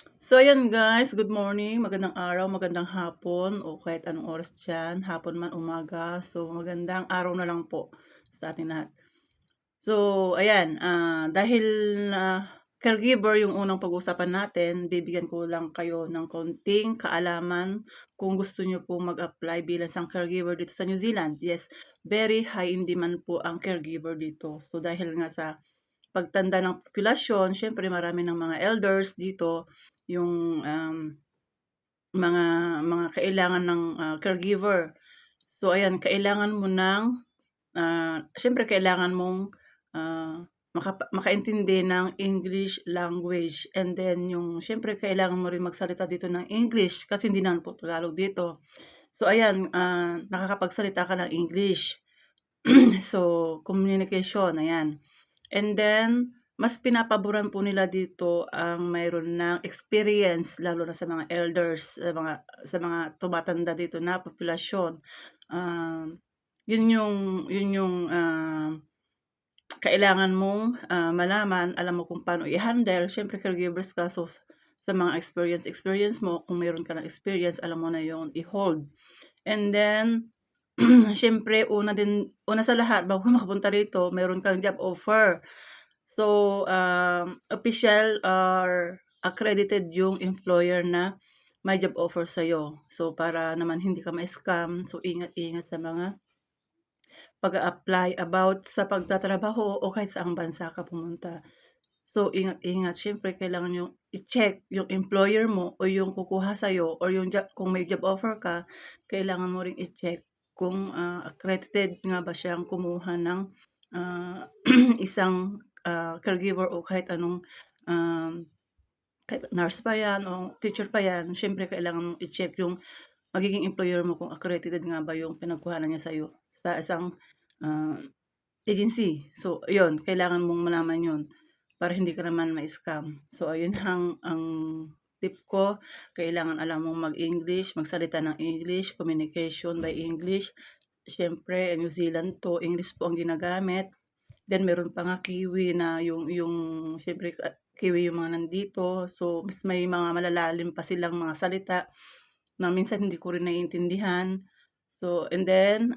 So ayan guys, good morning, magandang araw, magandang hapon o kahit anong oras diyan, hapon man, umaga. So magandang araw na lang po sa ating lahat. So ayan, dahil na caregiver yung unang pag-uusapan natin, bibigyan ko lang kayo ng konting kaalaman kung gusto niyo pong mag-apply bilang isang caregiver dito sa New Zealand. Yes, very high in demand po ang caregiver dito. So dahil nga sa pagtanda ng populasyon, siyempre marami ng mga elders dito, yung, mga kailangan ng, caregiver. So ayan, kailangan mo ng, siyempre kailangan mong, makaintindi ng English language and then yung siyempre kailangan mo rin magsalita dito ng English kasi hindi naman po Tagalog dito. So ayan, nakakapagsalita ka ng English. So, communication, ayan. And then, mas pinapaboran po nila dito ang mayroon ng experience lalo na sa mga elders, sa mga tumatanda dito na populasyon. Um, 'yun yung, kailangan mong, malaman, alam mo kung paano i-handle. Siyempre caregivers ka, so sa mga experience mo, kung meron ka ng experience, alam mo na 'yun i-hold. And then, siyempre una sa lahat bago ka makapunta rito meron kang job offer. So, official or accredited yung employer na may job offer sa'yo. So, para naman hindi ka ma-scam, so ingat-ingat sa mga pag-a-apply about sa pagtatrabaho o kahit saang bansa ka pumunta. So, ingat-ingat siyempre kailangan niyong i-check yung employer mo o yung kukuha sa'yo or yung job kung may job offer ka, kailangan mo ring i-check kung, accredited nga ba siyang kumuha ng, isang, caregiver o kahit anong, um, kahit nurse pa 'yan o teacher pa 'yan, siyempre kailangan mong i-check yung magiging employer mo kung accredited nga ba yung pinagkuhanan niya sa'yo sa isang, ah, agency. So ayun, kailangan mong malaman 'yun para hindi ka naman ma-scam. So ayun ang tip ko, kailangan alam mong mag-English, magsalita ng English, communication by English. Siyempre New Zealand 'to, English po ang ginagamit. Then meron pa nga Kiwi na yung siyempre Kiwi yung mga nandito. So mas may mga malalalim pa silang mga salita na minsan hindi ko rin naiintindihan. So and then,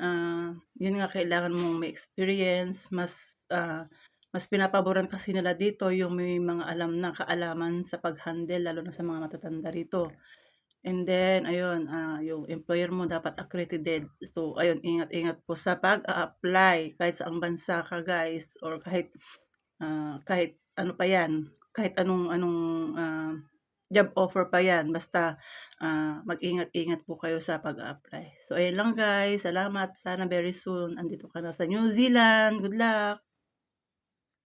yun nga kailangan mong may experience, mas pinapaboran kasi nila dito yung may mga alam na kaalaman sa pag-handle lalo na sa mga matatanda rito. And then ayun, yung employer mo dapat accredited. So ayun, ingat-ingat po sa pag-a-apply kahit saang bansa ka guys or kahit ano pa 'yan, kahit anong anong, job offer pa 'yan basta, mag-ingat-ingat po kayo sa pag-a-apply. So ayun lang guys, salamat sana very soon andito ka na sa New Zealand. Good luck.